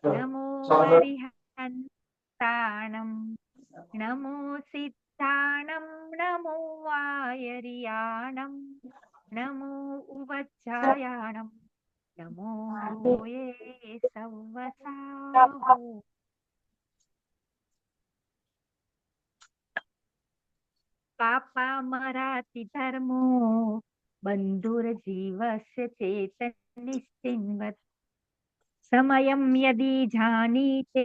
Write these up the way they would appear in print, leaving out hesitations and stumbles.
नमो अरिहन्ताणं, नमो सिद्धाणं, नमो वायरियाणं, नमो उवज्जायाणं, नमो भूये सव्वसाहो। पापामराति धर्मो बन्धुर्जीवस्य चेतनिश्चिन्वत्, समयं यदि जानीते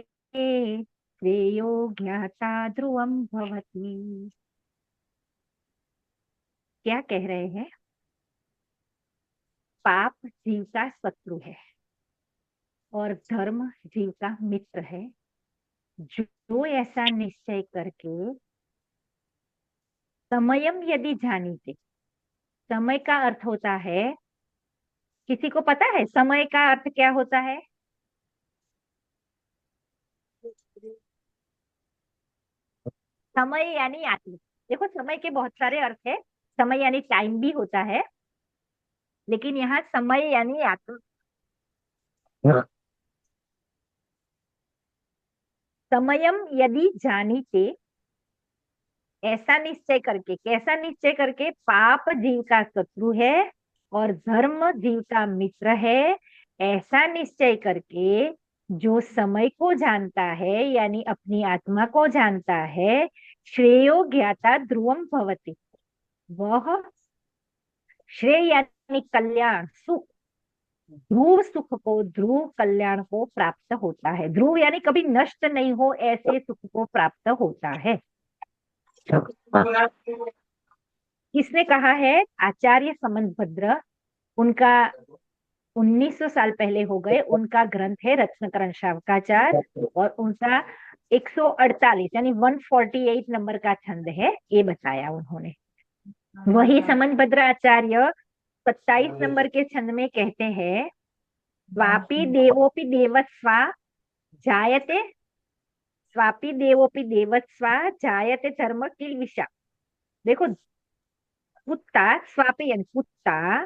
श्रेयो ज्ञाता ध्रुवं भवति। क्या कह रहे हैं? पाप जीव का शत्रु है और धर्म जीव का मित्र है। जो ऐसा निश्चय करके समयम यदि जानीते, समय का अर्थ होता है, किसी को पता है समय का अर्थ क्या होता है? समय यानी आत्मा। देखो, समय के बहुत सारे अर्थ है। समय यानी टाइम भी होता है, लेकिन यहाँ समय यानी आत्मा। समयम यदि जानीते, ऐसा निश्चय करके, कैसा निश्चय करके? पाप जीव का शत्रु है और धर्म जीव का मित्र है। ऐसा निश्चय करके जो समय को जानता है यानी अपनी आत्मा को जानता है, श्रेयो ज्ञाता ध्रुवम भवति, वह श्रेय यानी कल्याण, सुख, ध्रुव सुख को, ध्रुव कल्याण को प्राप्त होता है। ध्रुव यानी कभी नष्ट नहीं हो, ऐसे सुख को प्राप्त होता है। किसने कहा है? आचार्य समंतभद्र। उनका 1900 साल पहले हो गए। उनका ग्रंथ है रत्नकरण शावकाचार, और उनका 148 यानी 148 नंबर का छंद है, ये बताया उन्होंने। वही समंतभद्र आचार्य 27 नंबर के छंद में कहते हैं, स्वापी देवोपि देवस्वा जायते, स्वापी देवोपि देवस्वा जायते धर्म किल विषा। देखो, कुत्ता, स्वापी यानी कुत्ता,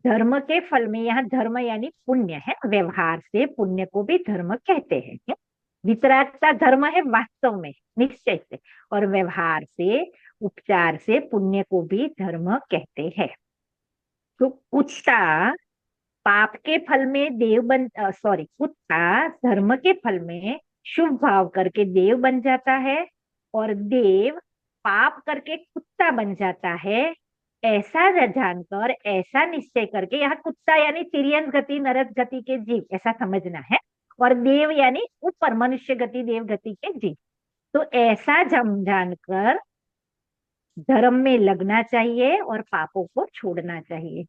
धर्म के फल में, यहाँ धर्म यानी पुण्य है, व्यवहार से पुण्य को भी धर्म कहते हैं क्या? वितरागता धर्म है वास्तव में, निश्चय से, और व्यवहार से, उपचार से पुण्य को भी धर्म कहते हैं। तो कुत्ता पाप के फल में देव बन, सॉरी, कुत्ता धर्म के फल में शुभ भाव करके देव बन जाता है, और देव पाप करके कुत्ता बन जाता है। ऐसा जानकर, ऐसा निश्चय करके, यहाँ कुत्ता यानी तिर्यंस गति, नरक गति के जीव, ऐसा समझना है, और देव यानी ऊपर मनुष्य गति, देव गति के जीव। तो ऐसा जानकर धर्म में लगना चाहिए और पापों को छोड़ना चाहिए।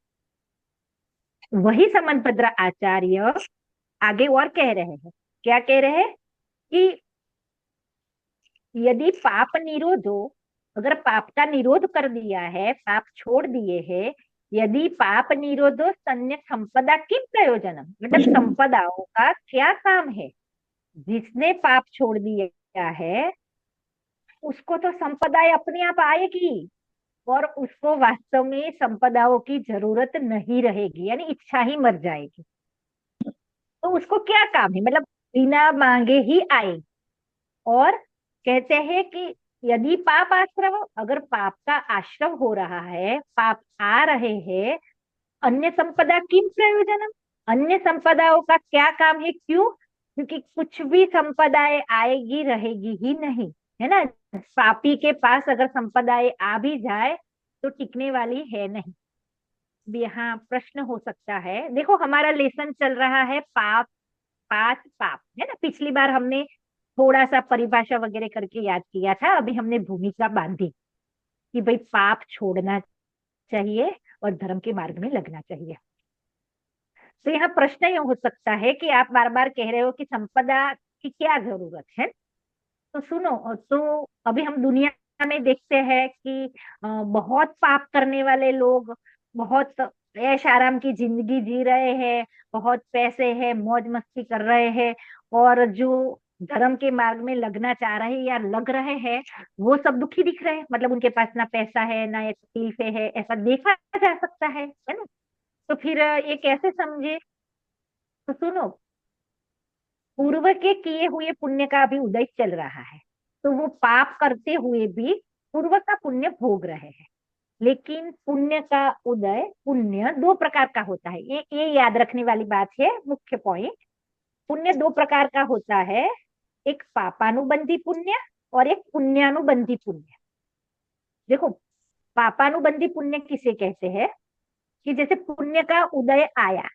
वही समंतभद्र आचार्य आगे और कह रहे हैं। क्या कह रहे हैं? कि यदि पाप निरोधो, अगर पाप का निरोध कर दिया है, पाप छोड़ दिए हैं, यदि पाप निरोधो सम्यक संपदा किम प्रयोजनम, मतलब संपदाओं का क्या काम है? जिसने पाप छोड़ दिया है उसको तो संपदाएं अपने आप आएगी, और उसको वास्तव में संपदाओं की जरूरत नहीं रहेगी, यानी इच्छा ही मर जाएगी। तो उसको क्या काम है? मतलब बिना मांगे ही आए। और कहते हैं कि यदि पाप आश्रव, अगर पाप का आश्रव हो रहा है, पाप आ रहे हैं, अन्य संपदा किम प्रयोजनम, अन्य संपदाओं का क्या काम है? क्यों? क्योंकि कुछ भी संपदाएं आएगी रहेगी ही नहीं, है ना। पापी के पास अगर संपदाएं आ भी जाए तो टिकने वाली है नहीं। अब यहाँ प्रश्न हो सकता है, देखो हमारा लेसन चल रहा है पाप, पांच पाप, है ना। पिछली बार हमने थोड़ा सा परिभाषा वगैरह करके याद किया था, अभी हमने भूमिका बांधी कि भाई पाप छोड़ना चाहिए और धर्म के मार्ग में लगना चाहिए। तो यहाँ प्रश्न ये हो सकता है कि आप बार बार कह रहे हो कि संपदा की क्या जरूरत है। तो सुनो, तो अभी हम दुनिया में देखते हैं कि बहुत पाप करने वाले लोग बहुत ऐश आराम की जिंदगी जी रहे हैं, बहुत पैसे है, मौज मस्ती कर रहे हैं, और जो धर्म के मार्ग में लगना चाह रहे हैं या लग रहे हैं, वो सब दुखी दिख रहे हैं। मतलब उनके पास ना पैसा है, ना ये तकलीफें है, ऐसा देखा जा सकता है ना। तो फिर ये कैसे समझे? तो सुनो, पूर्व के किए हुए पुण्य का अभी उदय चल रहा है, तो वो पाप करते हुए भी पूर्व का पुण्य भोग रहे हैं। लेकिन पुण्य का उदय, पुण्य दो प्रकार का होता है, ये याद रखने वाली बात है, मुख्य पॉइंट। पुण्य दो प्रकार का होता है, एक पापानुबंधी पुण्य और एक पुण्यानुबंधी पुण्य। देखो, पापानुबंधी पुण्य किसे कहते हैं, कि जैसे पुण्य का उदय आया,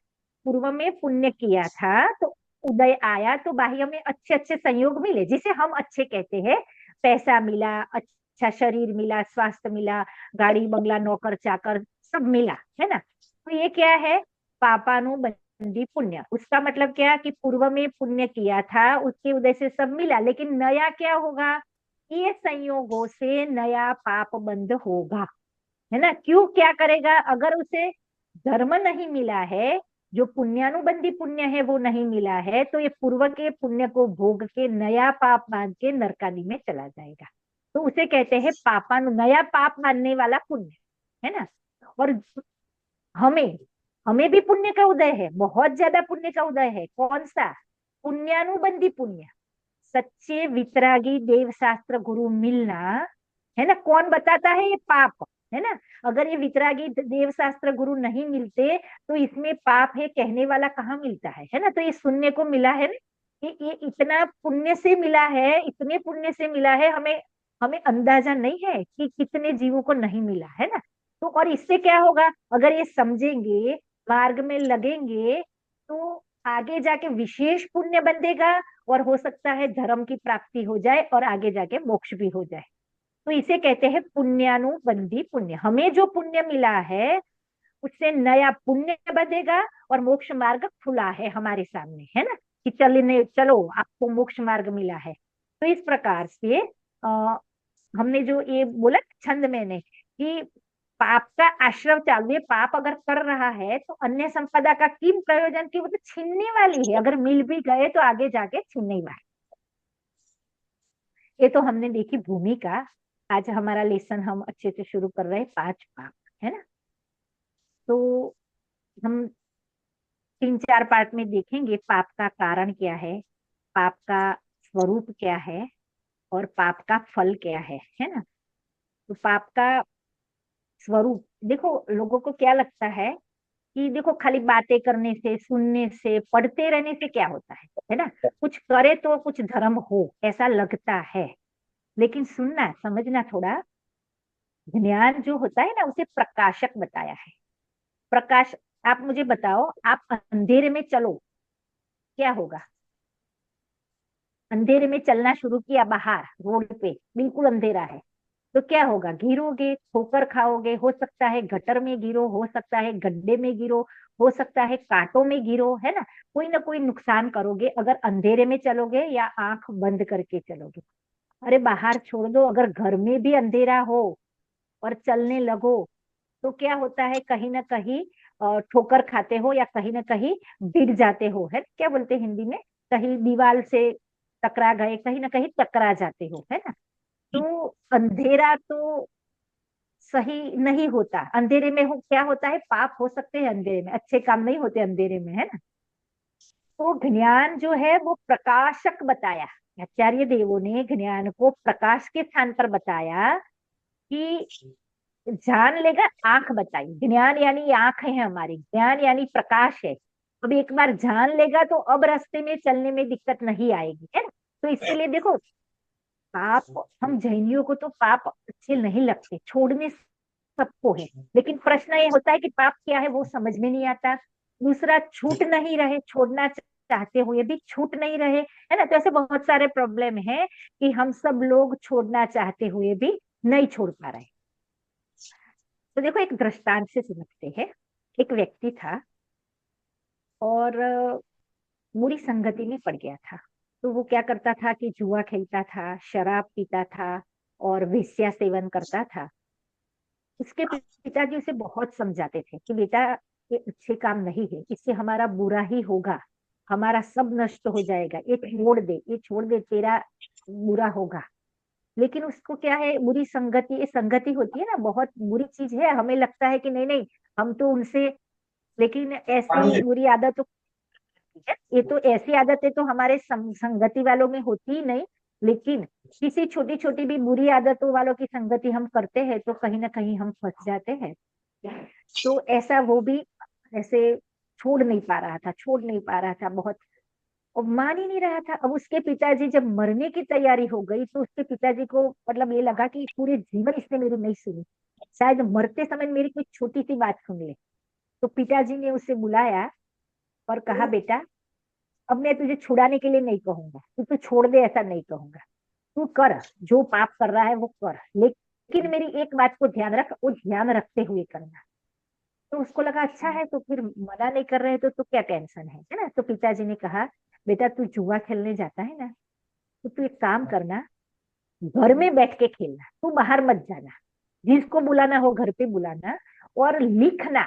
पूर्व में पुण्य किया था तो उदय आया, तो बाह्य में अच्छे अच्छे संयोग मिले, जिसे हम अच्छे कहते हैं। पैसा मिला, अच्छा शरीर मिला, स्वास्थ्य मिला, गाड़ी बंगला नौकर चाकर सब मिला, है ना। तो ये क्या है, पापानुबंधी पुण्य। उसका मतलब क्या, कि पूर्व में पुण्य किया था, उसके उदय से सब मिला, लेकिन नया क्या होगा, ये संयोगों से नया पाप बंद होगा, है ना। क्यों, क्या करेगा, अगर उसे धर्म नहीं मिला है, जो पुण्यानुबंधी पुण्य है वो नहीं मिला है, तो ये पूर्व के पुण्य को भोग के नया पाप बांध के नरकादि में चला जाएगा। तो उसे कहते हैं नया पाप बांधने वाला पुण्य, है ना। और हमें हमें भी पुण्य का उदय है, बहुत ज्यादा पुण्य का उदय है। कौन सा, पुण्यानुबंधी पुण्य। सच्चे वितरागी देव शास्त्र गुरु मिलना, है ना। कौन बताता है, ये पाप, है ना। अगर ये वितरागी देव शास्त्र गुरु नहीं मिलते तो इसमें पाप है कहने वाला कहाँ मिलता है ना। तो ये सुनने को मिला है ना, ये इतना पुण्य से मिला है, इतने पुण्य से मिला है, हमें हमें अंदाजा नहीं है कि कितने जीवों को नहीं मिला, है ना। तो और इससे क्या होगा, अगर ये समझेंगे, मार्ग में लगेंगे, तो आगे जाके विशेष पुण्य बंधेगा, और हो सकता है धर्म की प्राप्ति हो जाए और आगे जाके मोक्ष भी हो जाए। तो इसे कहते हैं पुण्यानुबंधी पुण्य। हमें जो पुण्य मिला है उससे नया पुण्य बंधेगा, और मोक्ष मार्ग खुला है हमारे सामने, है ना, कि चलने चलो, आपको मोक्ष मार्ग मिला है। तो इस प्रकार से हमने जो ये बोला छंद मैंने, कि पाप का आश्रव चालू है, पाप अगर कर रहा है तो अन्य संपदा का किम प्रयोजन, की वो तो छीनने वाली है, अगर मिल भी गए तो आगे जाके छीनने वाली। ये तो हमने देखी भूमिका। आज हमारा लेसन हम अच्छे से शुरू कर रहे हैं, पांच पाप, है ना। तो हम तीन चार पार्ट में देखेंगे पाप का कारण क्या है, पाप का स्वरूप क्या है, और पाप का फल क्या है ना। तो पाप का स्वरूप, देखो लोगों को क्या लगता है कि देखो खाली बातें करने से, सुनने से, पढ़ते रहने से क्या होता है ना। कुछ करे तो कुछ धर्म हो ऐसा लगता है, लेकिन सुनना समझना थोड़ा, ज्ञान जो होता है ना उसे प्रकाशक बताया है। प्रकाश, आप मुझे बताओ, आप अंधेरे में चलो, क्या होगा। अंधेरे में चलना शुरू किया, बाहर रोड पे बिल्कुल अंधेरा है, तो क्या होगा, गिरोगे, ठोकर खाओगे, हो सकता है गटर में गिरो, हो सकता है गड्ढे में गिरो, हो सकता है कांटों में गिरो, है ना कोई नुकसान करोगे अगर अंधेरे में चलोगे या आंख बंद करके चलोगे। अरे बाहर छोड़ दो, अगर घर में भी अंधेरा हो और चलने लगो, तो क्या होता है, कहीं ना कहीं ठोकर खाते हो, या कहीं ना कहीं गिर जाते हो, है क्या बोलते हैं हिंदी में, कहीं दीवार से टकरा गए, कहीं ना कहीं टकरा जाते हो, है ना। तो अंधेरा तो सही नहीं होता, अंधेरे में हो क्या होता है, पाप हो सकते हैं अंधेरे में, अच्छे काम नहीं होते अंधेरे में, है ना। तो ज्ञान जो है वो प्रकाशक बताया, आचार्य देवों ने ज्ञान को प्रकाश के स्थान पर बताया, कि जान लेगा, आंख बताई, ज्ञान यानी आंख है हमारी, ज्ञान यानी प्रकाश है। अब एक बार जान लेगा तो अब रास्ते में चलने में दिक्कत नहीं आएगी, है ना। तो इसके लिए देखो, पाप, हम जैनियों को तो पाप अच्छे नहीं लगते, छोड़ने सबको है, लेकिन प्रश्न ये होता है कि पाप क्या है वो समझ में नहीं आता। दूसरा, छूट नहीं रहे, छोड़ना चाहते हुए भी छूट नहीं रहे, है ना। तो ऐसे बहुत सारे प्रॉब्लम है कि हम सब लोग छोड़ना चाहते हुए भी नहीं छोड़ पा रहे। तो देखो एक दृष्टांत से समझते हैं। एक व्यक्ति था और बुरी संगति में पड़ गया था। तो वो क्या करता था कि जुआ खेलता था, शराब पीता था, और वेश्या सेवन करता था। उसके पिताजी उसे बहुत समझाते थे कि बेटा, ये अच्छे काम नहीं है, इससे हमारा बुरा ही होगा, हमारा सब नष्ट हो जाएगा, ये छोड़ दे, ये छोड़ दे, तेरा बुरा होगा। लेकिन उसको क्या है, बुरी संगति, ये संगति होती है ना, बहुत बुरी चीज है, हमें लगता है कि नहीं नहीं, हम तो उनसे, लेकिन ऐसी बुरी आदत होती है। ये तो ऐसी आदतें तो हमारे संगति वालों में होती ही नहीं, लेकिन किसी छोटी छोटी भी बुरी आदतों वालों की संगति हम करते हैं तो कहीं ना कहीं हम फंस जाते हैं। तो ऐसा वो भी ऐसे छोड़ नहीं पा रहा था, छोड़ नहीं पा रहा था बहुत, और मान ही नहीं रहा था। अब उसके पिताजी जब मरने की तैयारी हो गई तो उसके पिताजी को मतलब ये लगा कि पूरे जीवन इसने मेरी नहीं सुनी, शायद मरते समय मेरी कोई छोटी सी बात सुन ले। तो पिताजी ने उसे बुलाया और कहा, बेटा अब मैं तुझे छुड़ाने के लिए नहीं कहूंगा, तू छोड़ दे ऐसा नहीं कहूंगा, तू कर, जो पाप कर रहा है वो कर, लेकिन मेरी एक बात को ध्यान रख, वो ध्यान रखते हुए करना। तो उसको लगा अच्छा है, तो फिर मना नहीं कर रहे तो क्या टेंशन है ना। तो पिताजी ने कहा, बेटा तू जुआ खेलने जाता है ना, तो तू एक काम करना, घर में बैठ के खेलना, तू बाहर मत जाना, जिसको बुलाना हो घर पे बुलाना, और लिखना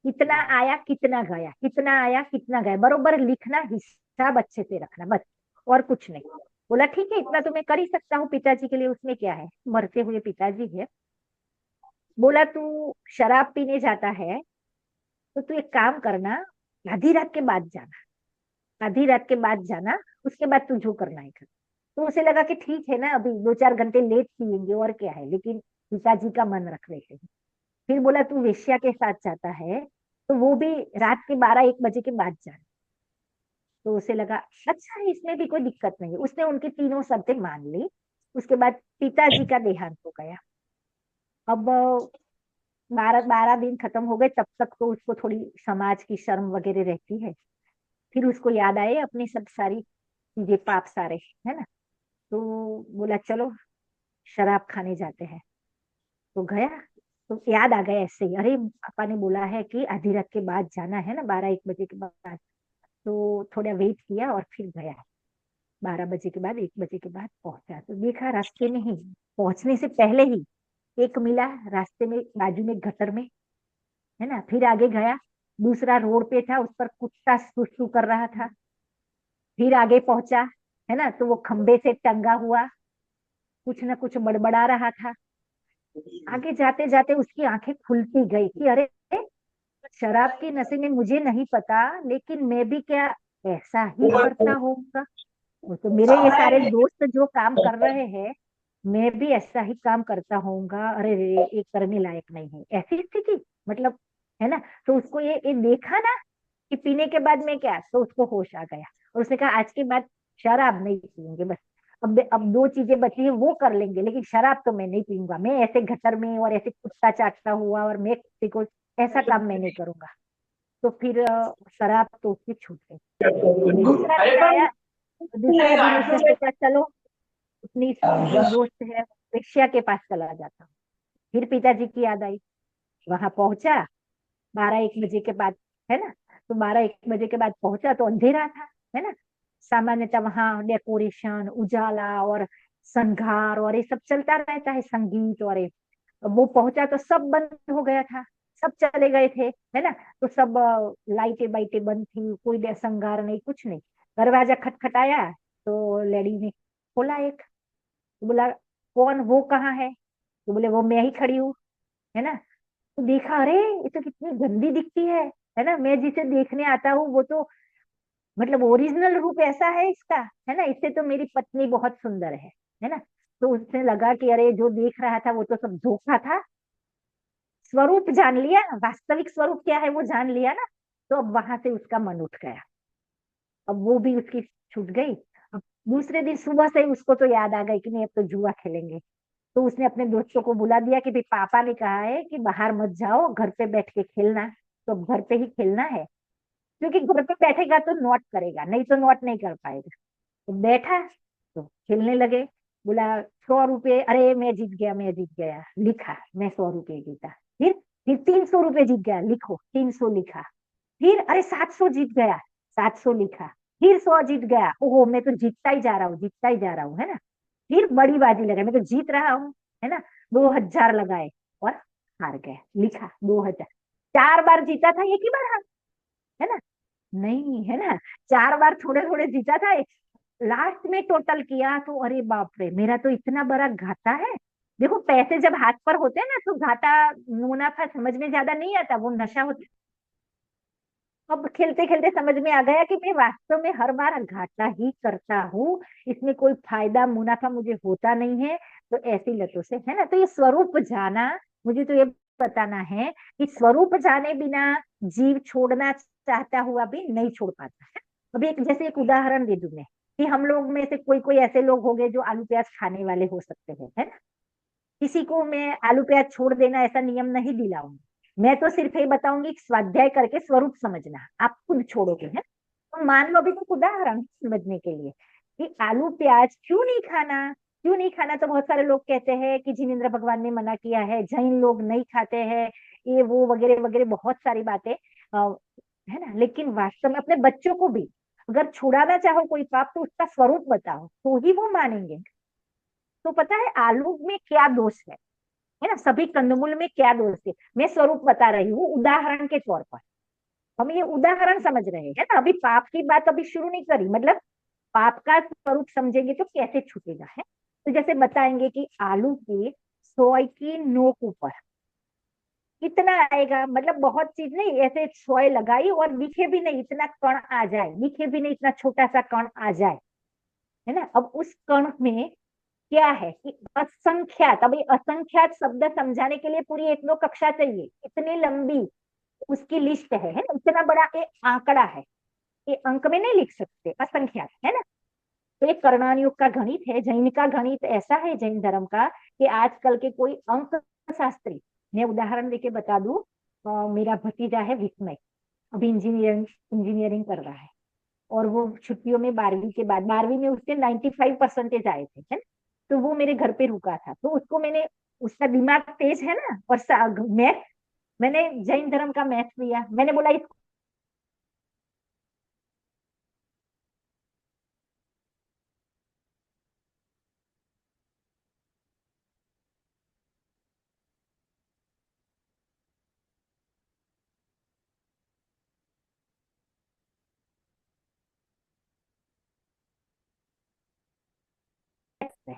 कितना आया कितना गया, कितना आया कितना गया, बरोबर लिखना, हिसाब अच्छे से रखना, बस और कुछ नहीं। बोला ठीक है, इतना तो मैं कर ही सकता हूँ पिताजी के लिए, उसमें क्या है, मरते हुए पिताजी है। बोला तू शराब पीने जाता है तो तू एक काम करना, आधी रात के बाद जाना, आधी रात के बाद जाना, उसके बाद तू जो करना है कर। तो उसे लगा कि ठीक है ना, अभी 2-4 घंटे लेट पियेंगे और क्या है, लेकिन पिताजी का मन रख लेते हैं। फिर बोला तू वेश्या के साथ जाता है तो वो भी रात के 12-1 बजे के बाद जाना। तो उसे लगा अच्छा है, इसमें भी कोई दिक्कत नहीं है, उसने उनकी तीनों शर्तें मान ली। उसके बाद पिताजी का देहांत हो गया। अब 12 12 दिन खत्म हो गए, तब तक तो उसको थोड़ी समाज की शर्म वगैरह रहती है। फिर उसको याद आए अपनी सब सारी चीजें, पाप सारे, है ना। तो बोला चलो शराब खाने जाते हैं। तो गया, तो याद आ गया ऐसे ही, अरे पापा ने बोला है कि आधी रात के बाद जाना है ना, 12-1 बजे के बाद। तो थोड़ा वेट किया और फिर गया, 12 बजे के बाद 1 बजे के बाद पहुंचा। तो देखा रास्ते में ही, पहुंचने से पहले ही एक मिला रास्ते में बाजू में गटर में, है ना। फिर आगे गया, दूसरा रोड पे था, उस पर कुत्ता सुसु कर रहा था। फिर आगे पहुंचा, है ना, तो वो खंबे से टंगा हुआ कुछ ना कुछ बड़बड़ा रहा था। आगे जाते जाते उसकी आंखें खुलती गई कि अरे, शराब की नशे में मुझे नहीं पता, लेकिन मैं भी क्या ऐसा ही करता होऊंगा। वो तो मेरे ये सारे दोस्त जो काम कर रहे हैं, मैं भी ऐसा ही काम करता होऊंगा, अरे रे ये करने लायक नहीं है, ऐसी स्थिति, मतलब, है ना। तो उसको ये देखा ना कि पीने के बाद में क्या, तो उसको होश आ गया और उसने कहा आज के बाद शराब नहीं पियेंगे, बस अब 2 चीजें बची है वो कर लेंगे, लेकिन शराब तो मैं नहीं पीऊंगा, मैं ऐसे गटर में और ऐसे कुत्ता चाटता हुआ और मैं किसी को ऐसा काम मैं नहीं करूंगा। तो फिर शराब तो उसकी छूट गई। दूसरा दिन आया, तो दूसरा दिन उसने सोचा चलो अपनी जो दोस्त है वेश्या के पास चला जाता हूँ। फिर पिताजी की याद आई, वहां पहुंचा 12-1 बजे के बाद, है ना। तो 12-1 बजे के बाद पहुंचा तो अंधेरा था, है ना। सामान्यतः वहां डेकोरेशन, उजाला और संघार और ये सब चलता रहता है, संगीत और ये। वो पहुंचा तो सब बंद हो गया था, सब चले गए थे, है ना। तो सब लाइटें बाइटें बंद थी, कोई श्रृंगार नहीं, कुछ नहीं। दरवाजा खटखटाया तो लेडी ने खोला एक, तो बोला कौन, वो कहाँ है। तो बोले वो मैं ही खड़ी हूँ, है ना। तो देखा, अरे ये तो कितनी गंदी दिखती है ना। मैं जिसे देखने आता हूँ वो तो मतलब ओरिजिनल रूप ऐसा है इसका, है ना, इससे तो मेरी पत्नी बहुत सुंदर है ना। तो उसने लगा कि अरे जो देख रहा था वो तो सब धोखा था, स्वरूप जान लिया, वास्तविक स्वरूप क्या है वो जान लिया ना। तो अब वहां से उसका मन उठ गया, अब वो भी उसकी छूट गई। अब दूसरे दिन सुबह से ही उसको तो याद आ गई कि नहीं अब तो जुआ खेलेंगे। तो उसने अपने दोस्तों को बुला दिया कि भाई पापा ने कहा है कि बाहर मत जाओ, घर पे बैठ के खेलना, तो अब घर पे ही खेलना है, क्योंकि घर पे बैठेगा तो नोट करेगा, नहीं तो नोट नहीं कर पाएगा। तो बैठा, तो खेलने लगे। बोला 100 रुपये, अरे मैं जीत गया, मैं जीत गया, लिखा मैं 100 रुपये जीता। फिर 300 रुपये जीत गया, लिखो 300 लिखा। फिर अरे 700 जीत गया, 700 लिखा। फिर 100 जीत गया, ओहो मैं तो जीतता ही जा रहा हूँ, जीतता ही जा रहा हूँ, है ना। फिर बड़ी बाजी लगाई, मैं तो जीत रहा हूँ, है ना। 2000 लगाए और हार गए, लिखा 2000। 4 बार जीता था एक ही बार हार, है ना, नहीं, है ना। 4 बार थोड़े थोड़े जीता था, लास्ट में टोटल किया तो अरे बाप रे, मेरा तो इतना बड़ा घाटा है। देखो पैसे जब हाथ पर होते हैं ना तो घाटा मुनाफा समझ में ज्यादा नहीं आता, वो नशा होता अब खेलते खेलते समझ में आ गया कि मैं वास्तव में हर बार घाटा ही करता हूँ, इसमें कोई फायदा मुनाफा मुझे होता नहीं है। तो ऐसी लतों से, है ना, तो ये स्वरूप जाना, मुझे तो ये बताना है कि स्वरूप जाने बिना जीव छोड़ना चाहता हुआ भी नहीं छोड़ पाता है। अभी एक जैसे एक उदाहरण दे दूं मैं, कि हम लोग में से कोई कोई ऐसे लोग होंगे जो आलू प्याज खाने वाले हो सकते हैं, है ना। किसी को मैं आलू प्याज छोड़ देना ऐसा नियम नहीं दिलाऊंगी, मैं तो सिर्फ ये बताऊंगी कि स्वाध्याय करके स्वरूप समझना, आप खुद छोड़ोगे, है। तो मान लो, अभी तो समझने के लिए कि आलू प्याज क्यों नहीं खाना, क्यों नहीं खाना, तो बहुत सारे लोग कहते हैं कि जिनेन्द्र भगवान ने मना किया है, जैन लोग नहीं खाते हैं, ये वो वगैरह वगैरह बहुत सारी बातें, है ना। लेकिन वास्तव में अपने बच्चों को भी अगर छुड़ाना चाहो कोई पाप, तो उसका स्वरूप बताओ तो ही वो मानेंगे। तो पता है आलू में क्या दोष है ना, सभी कंदमूल में क्या दोष है, मैं स्वरूप बता रही हूँ उदाहरण के तौर पर। हम ये उदाहरण समझ रहे हैं ना, अभी पाप की बात अभी शुरू नहीं करी, मतलब पाप का स्वरूप समझेंगे तो कैसे छूटेगा, है। तो जैसे बताएंगे कि आलू की सोय की नोक ऊपर कितना आएगा, मतलब बहुत चीज नहीं, ऐसे सोय लगाई और दिखे भी नहीं इतना कण आ जाए, दिखे भी नहीं इतना छोटा सा कण आ जाए, है ना। अब उस कण में क्या है कि असंख्यात, अभी असंख्यात शब्द समझाने के लिए पूरी एक दो कक्षा चाहिए, इतनी लंबी उसकी लिस्ट है ना, इतना बड़ा एक आंकड़ा है, ये अंक में नहीं लिख सकते, असंख्यात, है ना। तो ये कर्णान युग का गणित है, जैन का गणित ऐसा है, जैन धर्म का, कि आजकल के कोई अंक शास्त्री, मैं उदाहरण देके बता दूं, मेरा भतीजा है विस्मय, अभी इंजीनियरिंग इंजीनियरिंग कर रहा है, और वो छुट्टियों में 12वीं के बाद, 12वीं में उसके 95% आए थे, है ना। तो वो मेरे घर पे रुका था, तो उसको मैंने, उसका दिमाग तेज है ना, और मैथ, मैंने जैन धर्म का मैथ लिया, मैंने बोला इसको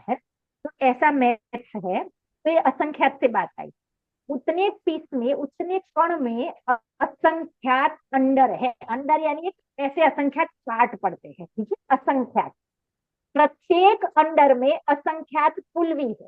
है, तो ऐसा मैथ है, तो ये असंख्यात से बात आई, उतने पीस में, उतने कण में असंख्यात अंडर है, अंडर यानी एक ऐसे असंख्यात पार्ट पड़ते हैं, ठीक है, असंख्यात, प्रत्येक अंडर में असंख्यात पुलवी है,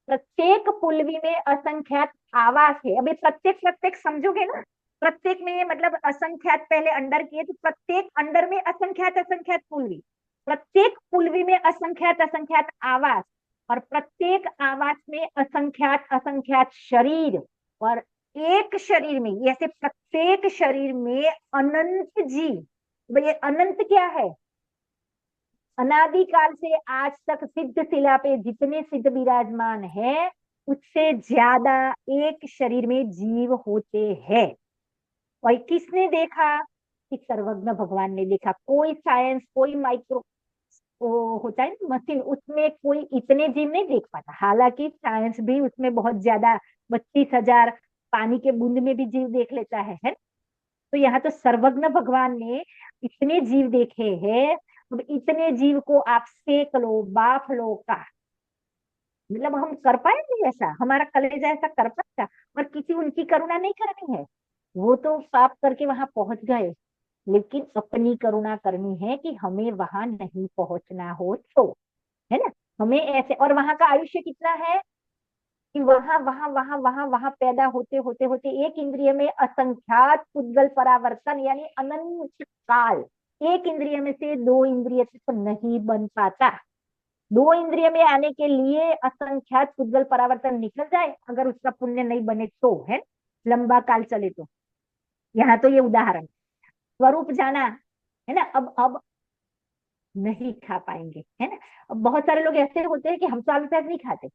प्रत्येक पुलवी में असंख्यात आवास है। अभी प्रत्येक प्रत्येक समझोगे ना, प्रत्येक में ये मतलब असंख्यात पहले अंडर किए, तो प्रत्येक अंडर में असंख्यात असंख्यात पुलवी, प्रत्येक पुलवी में असंख्यात असंख्यात आवास, और प्रत्येक आवास में असंख्यात असंख्यात शरीर, और एक शरीर में, ऐसे प्रत्येक शरीर में अनंत जीव। भाई ये अनंत क्या है, अनादिकाल से आज तक सिद्ध शिला पे जितने सिद्ध विराजमान है, उससे ज्यादा एक शरीर में जीव होते हैं। और किसने देखा, कि सर्वज्ञ भगवान ने देखा, कोई साइंस, कोई माइक्रो, वो होता है ना मशीन, उसमें कोई इतने जीव नहीं देख पाता, हालांकि साइंस भी उसमें बहुत ज्यादा 32,000 पानी के बूंद में भी जीव देख लेता है। तो यहाँ तो सर्वज्ञ भगवान ने इतने जीव देखे हैं। अब इतने जीव को आप सेक लो, बाफ लो का, मतलब हम कर पाएंगे ऐसा, हमारा कलेजा ऐसा कर पाएगा। और किसी उनकी करुणा नहीं करनी है, वो तो पाप करके वहां पहुंच गए, लेकिन अपनी करुणा करनी है कि हमें वहां नहीं पहुंचना हो तो, है ना। हमें ऐसे, और वहां का आयुष्य कितना है, कि वहां वहां वहां वहां वहां पैदा होते होते होते एक इंद्रिय में असंख्यात पुद्गल परावर्तन, यानी अनंत काल, एक इंद्रिय में से दो इंद्रिय तक नहीं बन पाता। दो इंद्रिय में आने के लिए असंख्यात पुद्गल परावर्तन निकल जाए, अगर उसका पुण्य नहीं बने तो, है, लंबा काल चले तो। यहाँ तो ये उदाहरण, स्वरूप जाना, है ना। अब नहीं खा पाएंगे, है ना। अब बहुत सारे लोग ऐसे होते हैं कि हम तो आलू प्याज नहीं खाते,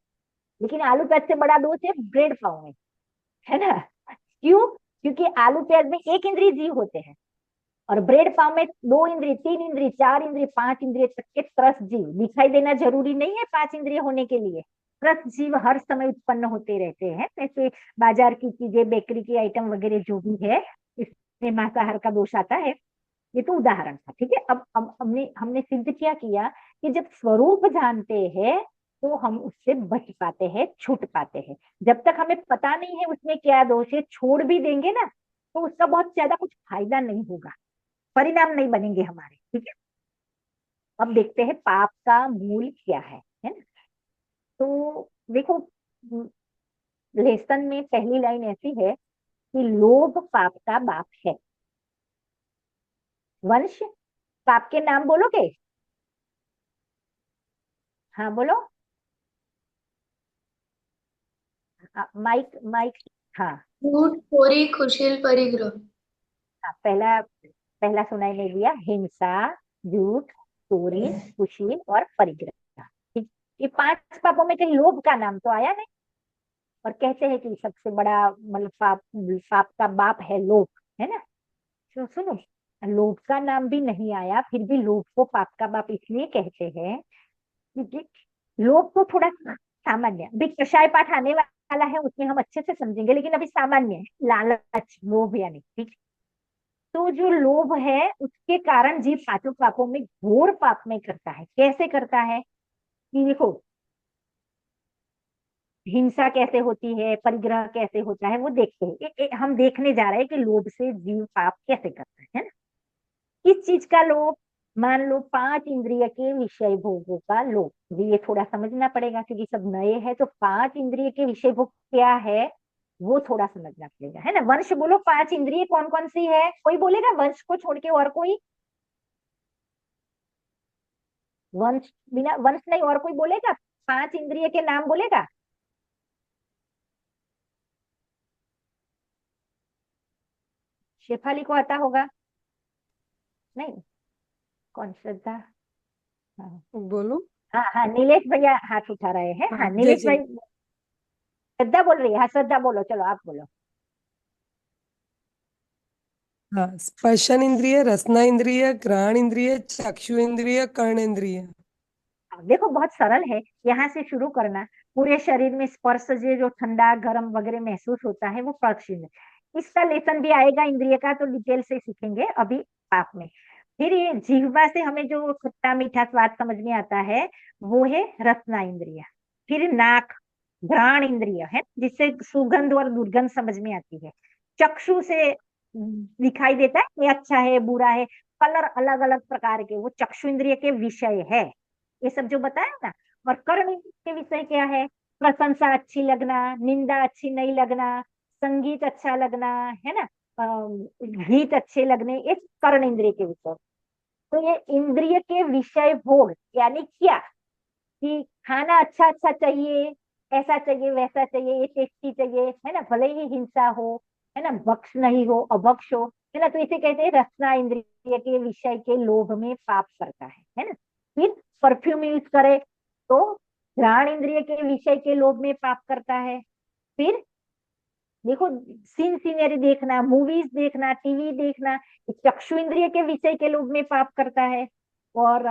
लेकिन आलू प्याज से बड़ा दोष है ब्रेड पाव में, है ना। क्यों, क्योंकि आलू प्याज में एक इंद्रिय जीव होते हैं, और ब्रेड पाव में दो इंद्रिय, तीन इंद्रिय, चार इंद्रिय, पांच इंद्रिय तक के त्रस जीव, दिखाई देना जरूरी नहीं है पांच इंद्रिय होने के लिए, त्रस जीव हर समय उत्पन्न होते रहते हैं। जैसे बाजार की चीजें, बेकरी की आइटम वगैरह जो भी है, इसमें मांसाहार का दोष आता है। ये तो उदाहरण था, ठीक है। अब हमने हमने सिद्ध क्या किया, कि जब स्वरूप जानते हैं तो हम उससे बच पाते हैं, छूट पाते हैं। जब तक हमें पता नहीं है उसमें क्या दोष है, छोड़ भी देंगे ना, तो उसका बहुत ज्यादा कुछ फायदा नहीं होगा, परिणाम नहीं बनेंगे हमारे, ठीक है। अब देखते हैं पाप का मूल क्या है ना। तो देखो, लेसन में पहली लाइन ऐसी है कि लोभ पाप का बाप है। वंश, पाप के नाम बोलोगे? हाँ बोलो। Mike Mike. हाँ। झूठ, चोरी, खुशील, परिग्रह। हाँ, पहला पहला सुनाई नहीं दिया, हिंसा, झूठ, चोरी, कुशील और परिग्रह। ठीक। ये पांच पापों में कहीं लोभ का नाम तो आया नहीं। और कहते हैं कि सबसे बड़ा मतलब पाप, पाप का बाप है लोभ, है ना। तो सुनो, लोभ का नाम भी नहीं आया, फिर भी लोभ को पाप का बाप इसलिए कहते हैं क्योंकि लोभ तो थोड़ा सामान्य, अभी कषाय पाठ आने वाला है उसमें हम अच्छे से समझेंगे, लेकिन अभी सामान्य है, लालच लोभ यानी, ठीक। तो जो लोभ है उसके कारण जीव पांचों पापों में घोर पाप में करता है। कैसे करता है कि देखो, हिंसा कैसे होती है, परिग्रह कैसे होता है, वो देखते हैं। हम देखने जा रहे हैं कि लोभ से जीव पाप कैसे करता है ना। किस चीज का लोभ? मान लो पांच इंद्रिय के विषय भोगों का लोभ। अभी ये थोड़ा समझना पड़ेगा क्योंकि सब नए हैं, तो पांच इंद्रिय के विषय भोग क्या है वो थोड़ा समझना पड़ेगा, है ना। वंश बोलो, पांच इंद्रिय कौन कौन सी है? कोई बोलेगा वंश को छोड़ के और कोई? वंश, बिना वंश नहीं और कोई बोलेगा? पांच इंद्रिय के नाम बोलेगा? शेफाली को आता होगा? नहीं? कौन? श्रद्धा? हाँ। बोलो। हाँ हाँ, नीलेश भैया हाथ उठा रहे हैं। हाँ, हाँ जय नीलेश जय। भाई। श्रद्धा बोल रही है, हाँ श्रद्धा बोलो, चलो आप बोलो। हाँ, स्पर्शन इंद्रिय, रसना इंद्रिय, घ्राण इंद्रिय, चक्षु इंद्रिय, कर्ण इंद्रिय। देखो बहुत सरल है, यहाँ से शुरू करना। पूरे शरीर में स्पर्श से जो ठंडा गर्म वगैरह महसूस होता है वो स्पर्श इंद्रिय। इसका लेसन भी आएगा इंद्रिय का, तो डिटेल से सीखेंगे अभी पाप में। फिर ये जिह्वा से हमें जो खट्टा मीठा स्वाद समझ में आता है वो है रसना इंद्रिय। फिर नाक, घ्राण इंद्रिय है जिससे सुगंध और दुर्गंध समझ में आती है। चक्षु से दिखाई देता है ये अच्छा है बुरा है, कलर अलग अलग प्रकार के, वो चक्षु इंद्रिय के विषय है। ये सब जो बताया ना। और कर्म के विषय क्या है? प्रशंसा अच्छी लगना, निंदा अच्छी नहीं लगना, संगीत अच्छा लगना, है ना, गीत अच्छे लगने, ये कर्ण इंद्रिय के विषय। तो ये इंद्रिय के विषय भोग यानी क्या कि खाना अच्छा अच्छा चाहिए, ऐसा चाहिए वैसा चाहिए, ये टेस्टी चाहिए, है ना, भले ही हिंसा हो, है ना, भक्ष नहीं हो, अभक्ष हो, है ना। तो इसे कहते हैं रसना इंद्रिय के विषय के लोभ में पाप करता है ना। फिर परफ्यूम यूज करे तो घ्राण इंद्रिय के विषय के लोभ में पाप करता है। फिर देखो, सीन सीनरी देखना, मूवीज देखना, टीवी देखना, ये चक्षु इंद्रिय के विषय के लोभ में पाप करता है। और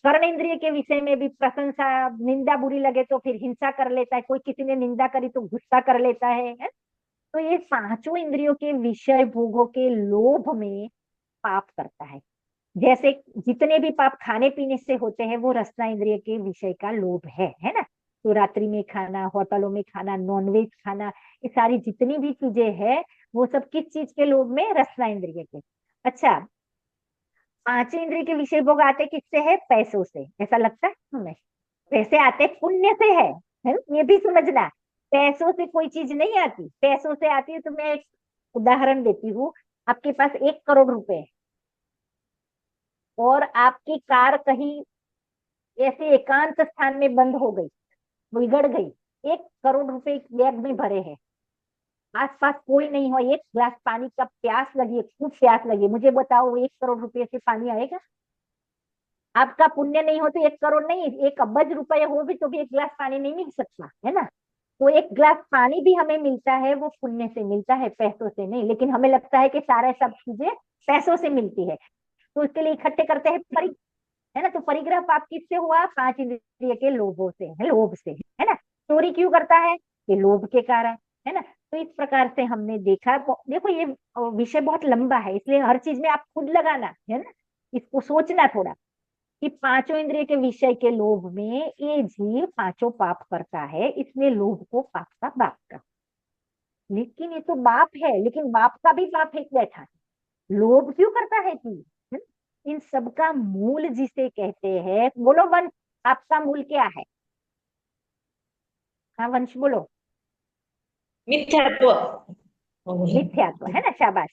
कर्ण इंद्रिय के विषय में भी प्रशंसा, निंदा बुरी लगे तो फिर हिंसा कर लेता है, कोई किसी ने निंदा करी तो गुस्सा कर लेता है। तो ये पांचों इंद्रियों के विषय भोगों के लोभ में पाप करता है। जैसे जितने भी पाप खाने पीने से होते हैं वो रसना इंद्रिय के विषय का लोभ है ना। तो रात्रि में खाना, होटलों में खाना, नॉनवेज खाना, ये सारी जितनी भी चीजें हैं वो सब किस चीज के लोभ में? रसना इंद्रिय के। अच्छा, पांचों इंद्रिय के विषय भोग आते किससे है? पैसों से, ऐसा लगता है हमें? पैसे आते पुण्य से है ना? ये भी समझना। पैसों से कोई चीज नहीं आती, पैसों से आती है। तो मैं एक उदाहरण देती हूँ। आपके पास 1 करोड़ रुपए है और आपकी कार कहीं ऐसे एकांत स्थान में बंद हो गई, बिगड़ गई। 1 करोड़ रुपए बैग में भरे हैं, आसपास कोई नहीं हो, एक गिलास पानी का प्यास लगी है, खूब प्यास लगी, मुझे बताओ 1 करोड़ रुपए से पानी आएगा? आपका पुण्य नहीं हो तो 1 करोड़ नहीं, 1 अबज रुपए हो भी तो भी एक गिलास पानी नहीं मिल सकता, है ना। तो एक गिलास पानी भी हमें मिलता है वो पुण्य से मिलता है, पैसों से नहीं। लेकिन हमें लगता है कि सारा सब चीजें पैसों से मिलती है, तो उसके लिए इकट्ठे करते हैं है ना। तो परिग्रह पाप किससे हुआ? पांच इंद्रिय के लोभों से, है, लोभ से, है ना। चोरी क्यों करता है? ये लोभ के कारण, है ना। तो इस प्रकार से हमने देखा। देखो ये विषय बहुत लंबा है, इसलिए हर चीज में आप खुद लगाना, है ना, इसको सोचना थोड़ा कि पांचों इंद्रिय के विषय के लोभ में ये जीव पांचों पाप करता है, इसलिए लोभ को पाप का बाप का। लेकिन ये तो बाप है, लेकिन बाप का भी बाप एक बैठा है, लोभ क्यों करता है तू? इन सबका मूल जिसे कहते हैं, बोलो वंश, आपका मूल क्या है? हाँ वंश बोलो। मिथ्यात्व। मिथ्यात्व है ना, शाबाश।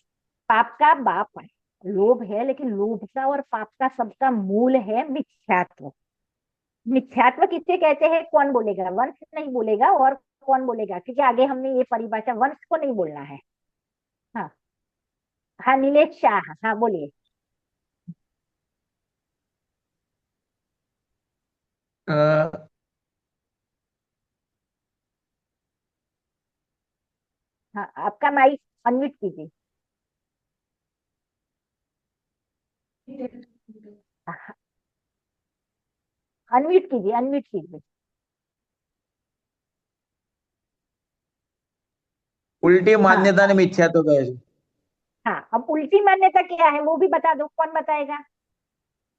पाप का बाप है, लोभ है, लेकिन लोभ का और पाप का सबका मूल है मिथ्यात्व। मिथ्यात्व किससे कहते हैं, कौन बोलेगा? वंश नहीं बोलेगा, और कौन बोलेगा? क्योंकि आगे हमने ये परिभाषा, वंश को नहीं बोलना है। हाँ हाँ, नीलेश शाह, हाँ बोलिए। अ, हाँ, आपका माइक अनम्यूट कीजिए। अनम्यूट कीजिए, अनम्यूट कीजिए। उल्टी हाँ मान्यता ने मिथ्यात्व कहे છે। हाँ, अब उल्टी मान्यता क्या है वो भी बता दो, कौन बताएगा?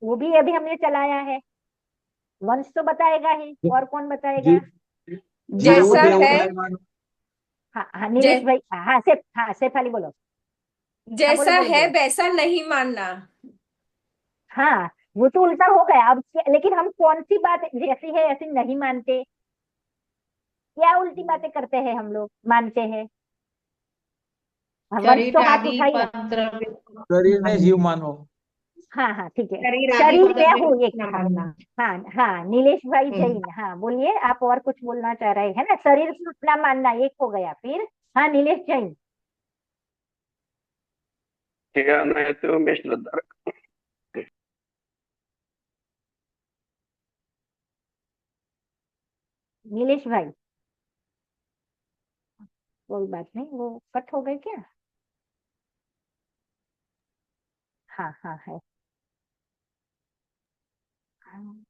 वो भी अभी हमने चलाया है। वंश तो बताएगा ही, और कौन बताएगा? जी- जैसा જેવું તેવું है નહીં માનવું। हाँ हाँ, नीलेश जै, भाई, हाँ शेफाली बोलो। हाँ बोलो जैसा बोलो है बोलो। वैसा नहीं मानना। हाँ, वो तो उल्टा हो गया अब। लेकिन हम कौन सी बात जैसी है ऐसी नहीं मानते? क्या उल्टी बातें करते हैं हम लोग, मानते हैं? हाँ, वंश शरीर तो हाथ आदि उठा ही रहा। पंचद्रव्य શરીરને जीव मानવો। हाँ हाँ ठीक है। शरीर आदि शरीर में पंचद्रव्य हूँ एक न कहा। मानना। हाँ हाँ, नीलेश भाई हम्म। जैन, हाँ बोलिए, आप और कुछ बोलना चाह रहे हैं ना? शरीर को अपना मानना, एक हो गया फिर। हाँ नीलेश जैन। ध्यानायतो में श्रद्धा। नीलेश भाई, कोई बात नहीं, वो कट हो गए क्या? हाँ हाँ है। हाँ,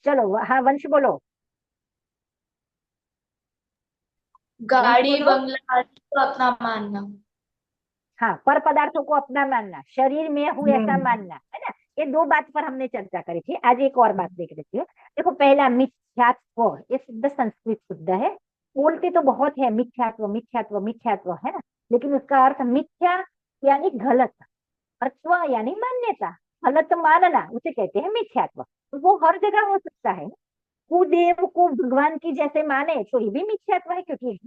चलो हाँ वंश बोलो। वंश गाड़ी बोलो। बंगला आदि को अपना मानना। हाँ, पर पदार्थों को अपना मानना, शरीर में हूँ ऐसा हम्म। मानना, है ना? ये दो बात पर हमने चर्चा करी थी, आज एक और बात देख लेती हूँ। देखो, पहला मिथ्यात्व, ये शुद्ध संस्कृत शब्द है। बोलते तो बहुत है मिथ्यात्व मिथ्यात्व मिथ्यात्व, है ना? लेकिन उसका अर्थ मिथ्या यानी गलत, और स्व यानी मान्यता। गलत मानना उसे कहते हैं मिथ्यात्व। तो वो हर जगह हो सकता है। कुदेव को भगवान की जैसे माने तो ये भी मिथ्यात्व है, क्योंकि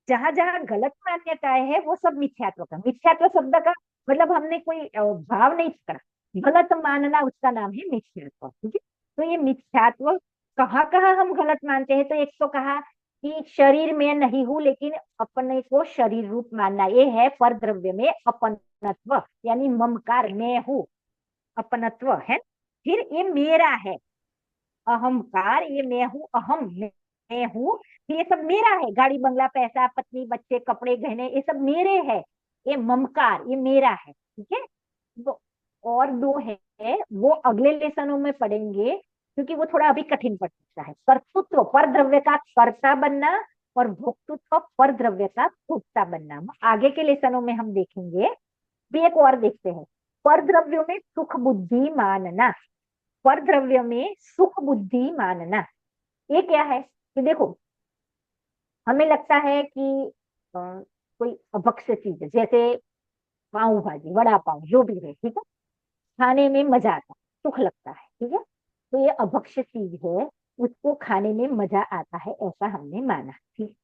जहां जहां गलत मान्यताएं है वो सब मिथ्यात्व का। मिथ्यात्व शब्द का मतलब हमने कोई भाव नहीं पकड़ा। गलत मानना उसका नाम है मिथ्यात्व, ठीक है? तो ये मिथ्यात्व कहाँ कहाँ हम गलत मानते हैं? तो एक तो कहा कि शरीर में नहीं हूं लेकिन अपने को शरीर रूप मानना, ये है पर द्रव्य में अपनत्व, यानी ममकार, मैं हूँ, अपनत्व है। फिर ये मेरा है, अहंकार, ये मैं हूँ, अहम मैं हूँ। तो ये सब मेरा है, गाड़ी बंगला पैसा पत्नी बच्चे कपड़े गहने ये सब मेरे है। ये ममकार, ये मेरा है, ठीक है? तो और दो है, वो अगले लेसनों में पढ़ेंगे, क्योंकि वो थोड़ा अभी कठिन पड़ सकता है। कर्तृत्व, पर द्रव्य का कर्ता बनना, और भोक्तृत्व, पर द्रव्य का भोक्ता बनना, आगे के लेसनों में हम देखेंगे। भी एक और देखते हैं, पर द्रव्यों में सुख बुद्धि मानना। पर द्रव्य में सुख बुद्धि मानना, ये क्या है? कि देखो, हमें लगता है कि कोई अभक्ष्य चीज है, जैसे पाव भाजी, वड़ा पाव, जो भी है, ठीक है? खाने में मजा आता है, सुख लगता है, ठीक है? तो ये अभक्ष्य चीज है, उसको खाने में मजा आता है, ऐसा हमने माना, ठीक?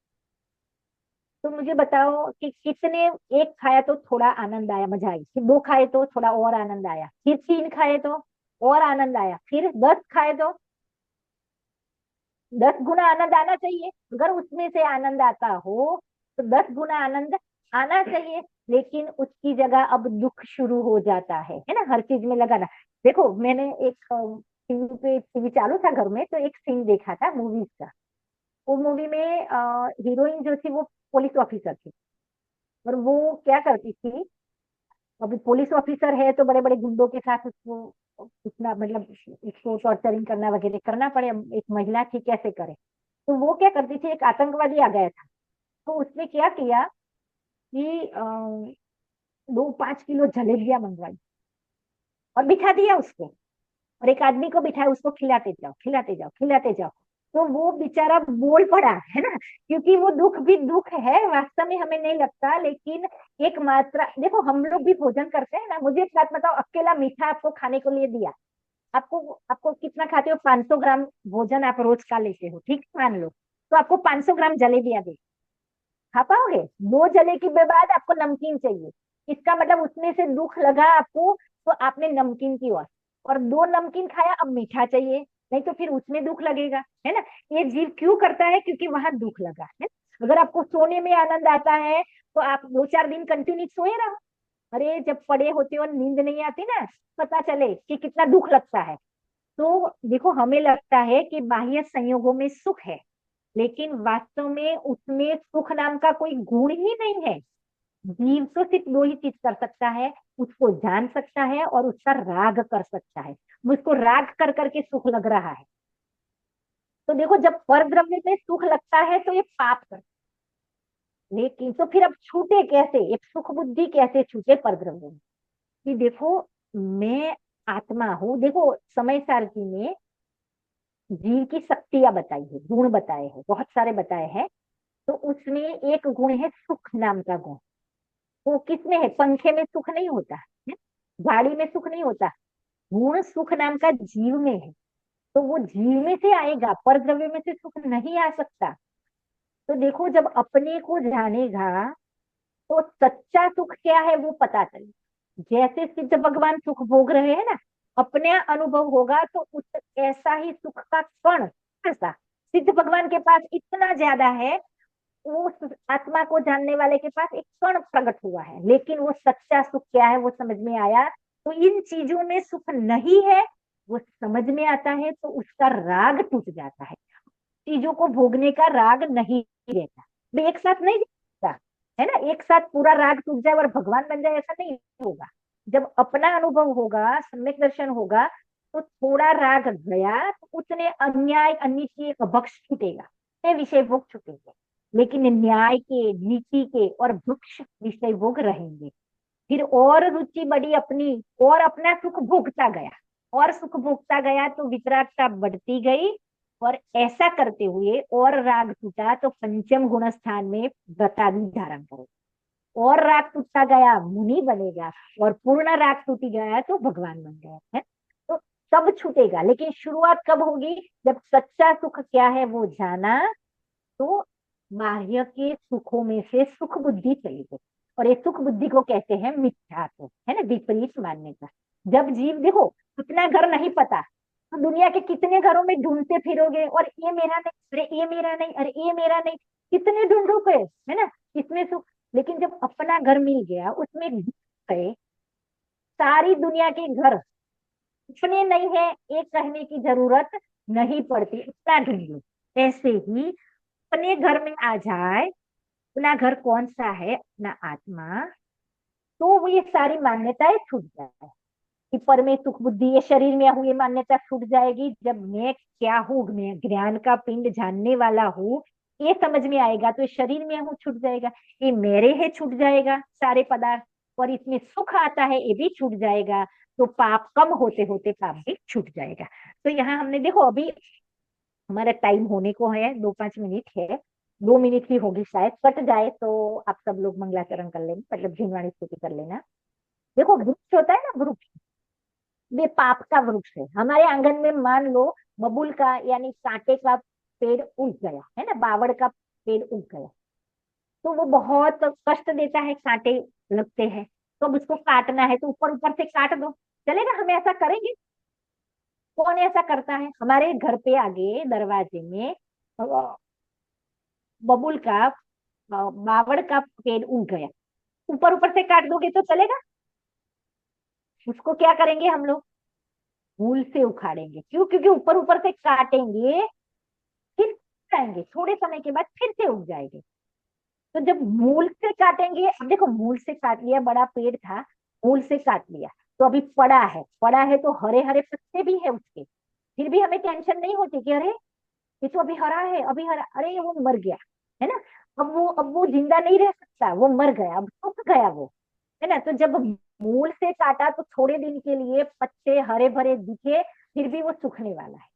तो मुझे बताओ कि कितने, एक खाया तो थोड़ा आनंद आया, मजा आई, फिर दो खाए तो थोड़ा और आनंद आया, फिर तीन खाए तो और आनंद आया, फिर 10 खाए तो 10 गुना आनंद आना चाहिए। अगर उसमें से आनंद आता हो तो 10 गुना आनंद आना चाहिए। लेकिन उसकी जगह अब दुख शुरू हो जाता है ना? हर चीज में लगाना। देखो, मैंने एक टीवी पे, टीवी चालू था घर में, तो एक सीन देखा था मूवीज का। वो मूवी में हीरोइन जो थी वो पुलिस ऑफिसर थी, और वो क्या करती थी, अभी पुलिस ऑफिसर है तो बड़े बड़े गुंडों के साथ उसको उतना मतलब उसको टॉर्चरिंग करना वगैरह करना पड़े, एक महिला थी कैसे करे? तो वो क्या करती थी, एक आतंकवादी आ गया था, तो उसने क्या किया कि 2-5 किलो जलेबियां मंगवाई और बिठा दिया उसको, और एक आदमी को बिठाया, उसको खिलाते जाओ खिलाते जाओ खिलाते जाओ। तो वो बेचारा बोल पड़ा है ना, क्योंकि वो दुख भी दुख है वास्तव में, हमें नहीं लगता, लेकिन एक मात्रा, देखो हम लोग भी भोजन करते हैं ना। मुझे एक बात बताओ, अकेला मीठा आपको खाने को लिए दिया, आपको आपको कितना खाते हो, 500 ग्राम भोजन आप रोज का लेते हो, ठीक है, मान लो, तो आपको 500 ग्राम जलेबियां दे, खा पाओगे? दो जलेबी के बाद आपको नमकीन चाहिए, इसका मतलब उसमें से दुख लगा आपको, तो आपने नमकीन की और दो नमकीन खाया, अब मीठा चाहिए, नहीं तो फिर उसमें दुख लगेगा, है ना। ये जीव क्यों करता है? क्योंकि वहां दुख लगा है। अगर आपको सोने में आनंद आता है तो आप 2-4 दिन कंटिन्यू सोए रहो। अरे जब पड़े होते हो नींद नहीं आती ना, पता चले कि कितना दुख लगता है। तो देखो, हमें लगता है कि बाह्य संयोगों में सुख है, लेकिन वास्तव में उसमें सुख नाम का कोई गुण ही नहीं है। जीव तो सिर्फ दो ही चीज कर सकता है, उसको जान सकता है और उसका राग कर सकता है। मुझको राग कर करके सुख लग रहा है, तो देखो जब पर द्रव्य में सुख लगता है तो ये पाप कर, लेकिन तो फिर अब छूटे कैसे, एक सुख बुद्धि कैसे छूटे पर द्रव्य में? कि देखो, मैं आत्मा हूँ। देखो समय सारथी में जीव की शक्तियां बताई है, गुण बताए हैं, बहुत सारे बताए हैं। तो उसमें एक गुण है सुख नाम का गुण। वो किसमें है? पंखे में सुख नहीं होता है, गाड़ी में सुख नहीं होता, गुण सुख नाम का जीव में है। तो वो जीव में से आएगा, पर द्रव्य में से सुख नहीं आ सकता। तो देखो, जब अपने को जानेगा तो सच्चा सुख क्या है वो पता चले। जैसे सिद्ध भगवान सुख भोग रहे हैं ना, अपने अनुभव होगा तो उस ऐसा ही सुख का कण, ऐसा सिद्ध भगवान के पास इतना ज्यादा है, उस आत्मा को जानने वाले के पास एक कण प्रकट हुआ है, लेकिन वो सच्चा सुख क्या है वो समझ में आया। तो इन चीजों में सुख नहीं है, वो समझ में आता है तो उसका राग टूट जाता है। चीजों को भोगने का राग नहीं रहता। वे एक साथ नहीं रहता, है ना, एक साथ पूरा राग टूट जाए और भगवान बन जाए, ऐसा नहीं होगा। जब अपना अनुभव होगा, सम्यक दर्शन होगा, तो थोड़ा राग गया तो उतने अन्याय अनिति भक्ष छूटेगा, विषय भोग छूटेंगे, लेकिन न्याय के, नीति के और वृक्ष विषय भोग रहेंगे। फिर और रुचि बढ़ी अपनी, और अपना सुख भोगता गया, और सुख भोगता गया तो वितरागता बढ़ती गई, और ऐसा करते हुए और राग टूटा तो पंचम गुण स्थान में व्रतादि धारण करो, और राग टूटता गया मुनि बनेगा, और पूर्ण राग टूटी गया तो भगवान बन गया है। तो सब छूटेगा, लेकिन शुरुआत कब होगी? जब सच्चा सुख क्या है वो जाना, तो बाह्य के सुखों में से सुख बुद्धि चली गई। और ये सुख बुद्धि को कहते हैं मिथ्यात्व, है ना, विपरीत मान्यता। जब जीव, देखो अपना घर नहीं पता तो दुनिया के कितने घरों में ढूंढते फिरोगे, और ये मेरा नहीं, अरे ये मेरा नहीं, अरे ये मेरा नहीं, कितने ढूंढोगे, है ना, इसमें सुख। लेकिन जब अपना घर मिल गया, उसमें गए, सारी दुनिया के घर अपने नहीं है, एक कहने की जरूरत नहीं पड़ती, इतना ढूंढ लो। ऐसे ही अपने घर में आ जाए, अपना घर कौन सा है? अपना आत्मा। तो वो ये सारी मान्यताएं छूट जाए कि पर में सुख बुद्धि, ये शरीर में हूँ, ये मान्यता छूट जाएगी। जब मैं क्या हूँ, मैं ज्ञान का पिंड जानने वाला हूँ, ये समझ में आएगा तो ये शरीर में हूँ छूट जाएगा, ये मेरे है छूट जाएगा सारे पदार्थ, और इसमें सुख आता है ये भी छूट जाएगा। तो पाप कम होते होते पाप भी छूट जाएगा। तो यहाँ हमने देखो, अभी हमारा टाइम होने को है, 2-5 मिनट है, 2 मिनट ही होगी शायद, कट जाए तो आप सब लोग मंगलाचरण कर लेना, मतलब झिनवाणी स्तुति कर लेना। देखो वृक्ष होता है ना, वृक्ष, वे पाप का वृक्ष है। हमारे आंगन में मान लो बबूल का यानी कांटे का पेड़ उग गया, है ना, बावड़ का पेड़ उग गया, तो वो बहुत कष्ट देता है, कांटे लगते हैं, तो अब उसको काटना है तो ऊपर ऊपर से काट दो, चलेगा? हम ऐसा करेंगे? कौन ऐसा करता है? हमारे घर पे आगे दरवाजे में बबूल का बावड़ का पेड़ उग गया, ऊपर ऊपर से काट दोगे तो चलेगा? उसको क्या करेंगे हम लोग? मूल से उखाड़ेंगे। क्यों? क्योंकि ऊपर ऊपर से काटेंगे, फिर जाएंगे, थोड़े समय के बाद फिर से उग जाएंगे। तो जब मूल से काटेंगे, अब देखो मूल से काट लिया, बड़ा पेड़ था, मूल से काट लिया, तो अभी पड़ा है, पड़ा है तो हरे हरे पत्ते भी है उसके, फिर भी हमें टेंशन नहीं होती कि अरे ये तो अभी हरा है, अभी हरा, अरे वो मर गया, है ना, अब वो जिंदा नहीं रह सकता, वो मर गया, अब सूख गया वो, है ना। तो जब मूल से काटा तो थोड़े दिन के लिए पत्ते हरे भरे दिखे, फिर भी वो सूखने वाला है।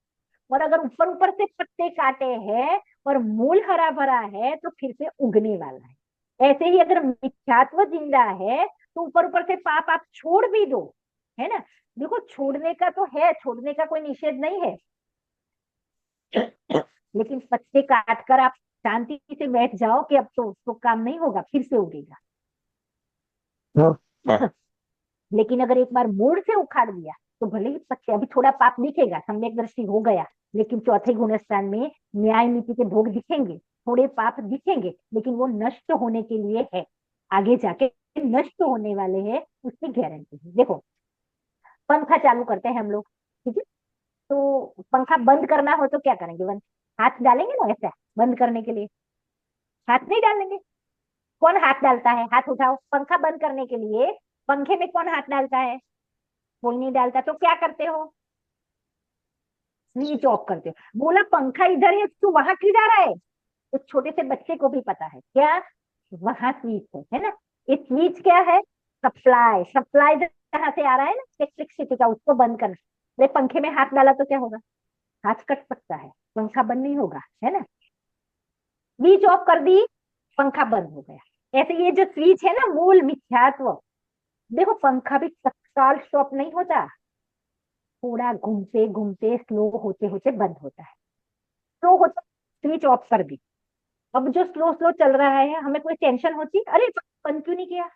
और अगर ऊपर ऊपर से पत्ते काटे हैं और मूल हरा भरा है तो फिर से उगने वाला है। ऐसे ही अगर मिथ्यात्व जिंदा है तो ऊपर ऊपर से पाप आप छोड़ भी दो, है ना। देखो छोड़ने का तो है, छोड़ने का कोई निषेध नहीं है, लेकिन पत्ते काट कर आप शांति से बैठ जाओ कि अब तो उसको काम नहीं होगा, फिर से उगेगा। लेकिन अगर एक बार मूड से उखाड़ दिया तो भले ही पत्ते, अभी थोड़ा पाप दिखेगा, सम्यक दृष्टि हो गया, लेकिन चौथे गुणस्थान में न्याय नीति के भोग दिखेंगे, थोड़े पाप दिखेंगे, लेकिन वो नष्ट होने के लिए है, आगे जाके नष्ट होने वाले हैं, उसकी गारंटी है। देखो पंखा चालू करते हैं हम लोग, ठीक है, तो पंखा बंद करना हो तो क्या करेंगे, बंद हाथ डालेंगे ना, ऐसा बंद करने के लिए हाथ नहीं डालेंगे। कौन हाथ डालता है, हाथ उठाओ। पंखा बंद करने के लिए पंखे में कौन हाथ डालता है, कोई नहीं डालता। तो क्या करते हो, स्विच ऑफ करते हो। बोला पंखा इधर है तू वहां क्यों जा रहा है, तो छोटे से बच्चे को भी पता है क्या वहां स्विच है ना। ये स्विच क्या है, सप्लाई, सप्लाई जहां से आ रहा है ना इलेक्ट्रिसिटी का, उसको बंद करना। अरे पंखे में हाथ डाला तो क्या होगा, हाथ कट सकता है, पंखा बंद नहीं होगा, है ना। स्विच ऑफ कर दी, पंखा बंद हो गया। ऐसे ये जो स्विच है ना, मूल मिथ्यात्व। देखो पंखा भी तत्काल स्टॉप नहीं होता, थोड़ा घूमते घूमते स्लो होते होते बंद होता है। स्लो होता, स्विच ऑफ कर दी, अब जो स्लो स्लो चल रहा है हमें कोई टेंशन होती, अरे बंद क्यों नहीं किया,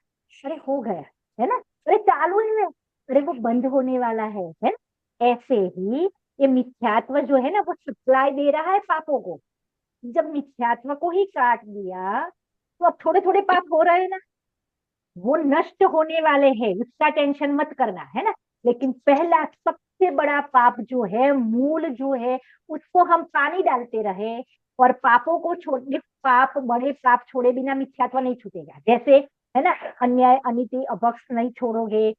अरे हो गया, है ना। अरे चालू है, अरे वो बंद होने वाला है ना। ऐसे ही ये मिथ्यात्व जो है ना वो सप्लाई दे रहा है पापों को। जब मिथ्यात्व को ही काट दिया तो अब थोड़े थोड़े पाप हो रहे हैं ना, वो नष्ट होने वाले हैं, उसका टेंशन मत करना, है ना। लेकिन पहला सबसे बड़ा पाप जो है, मूल जो है, उसको हम पानी डालते रहे और पापों को छोड़ने, पाप बड़े पाप छोड़े बिना मिथ्यात्व नहीं छूटेगा। जैसे है ना, अन्याय अनीति अभक्ष नहीं छोड़ोगे,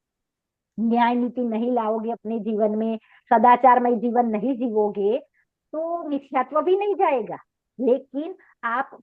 न्याय नीति नहीं लाओगे अपने जीवन में, सदाचारमय जीवन नहीं जीवोगे, तो मिथ्यात्व भी नहीं जाएगा। लेकिन आप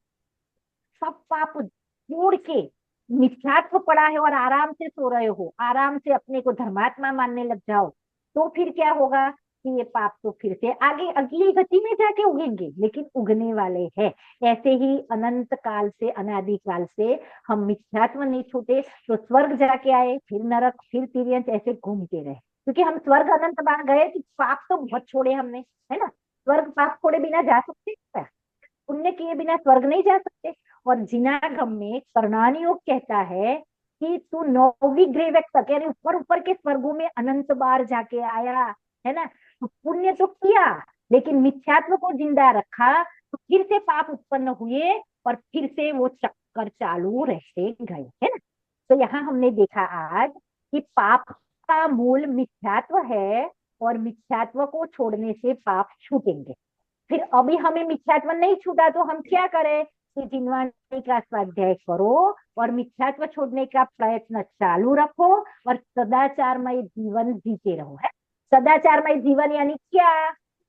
सब पाप छोड़ के मिथ्यात्व पड़ा है और आराम से सो रहे हो, आराम से अपने को धर्मात्मा मानने लग जाओ, तो फिर क्या होगा कि ये पाप तो फिर से आगे अगली गति में जाके उगेंगे, लेकिन उगने वाले हैं। ऐसे ही अनंत काल से, अनादि काल से हम मिथ्यात्व नहीं छूटे, तो स्वर्ग जाके आए, फिर नरक, फिर तिर्यंत, ऐसे घूमते रहे। क्योंकि हम स्वर्ग अनंत बार गए कि पाप तो बहुत छोड़े हमने, है ना। स्वर्ग पाप छोड़े बिना जा सकते हैं, पुण्य किए बिना स्वर्ग नहीं जा सकते। और जिनागम में करणानी योग कहता है कि तू 9वीं ग्रेवेक तक, यानी ऊपर ऊपर के स्वर्गों में अनंत बार जाके आया, है ना। तो पुण्य तो किया, लेकिन मिथ्यात्व को जिंदा रखा, तो फिर से पाप उत्पन्न हुए और फिर से वो चक्कर चालू रहते गए, है ना। तो यहाँ हमने देखा आज कि पाप का मूल मिथ्यात्व है और मिथ्यात्व को छोड़ने से पाप छूटेंगे। फिर अभी हमें मिथ्यात्व नहीं छूटा तो हम क्या करें कि जिनवाणी का स्वाध्याय करो और मिथ्यात्व छोड़ने का प्रयत्न चालू रखो और सदाचारमय जीवन जीते रहो, है। सदाचारमय जीवन यानी क्या,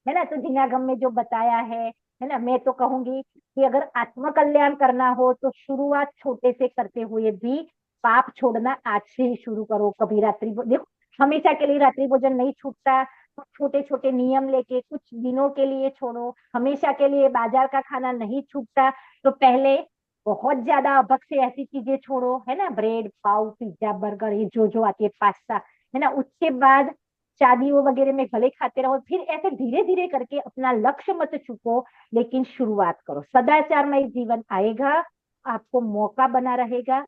है ना। तो जिनागम में जो बताया है ना, मैं तो कहूंगी कि अगर आत्म कल्याण करना हो तो शुरुआत छोटे से करते हुए भी पाप छोड़ना आज से ही शुरू करो। कभी रात्रि, देखो हमेशा के लिए रात्रि भोजन नहीं छूटता, तो छोटे छोटे नियम लेके कुछ दिनों के लिए छोड़ो। हमेशा के लिए बाजार का खाना नहीं छूटता, तो पहले बहुत ज्यादा अभक्ष से ऐसी चीजें छोड़ो, है ना, ब्रेड, पाव, पिज्जा, बर्गर, ये जो जो आती है, पास्ता, है ना। उसके बाद शादियों वगैरह में भले खाते रहो, फिर ऐसे धीरे धीरे करके अपना लक्ष्य मत चुको, लेकिन शुरुआत करो। सदाचारमय जीवन आएगा, आपको मौका बना रहेगा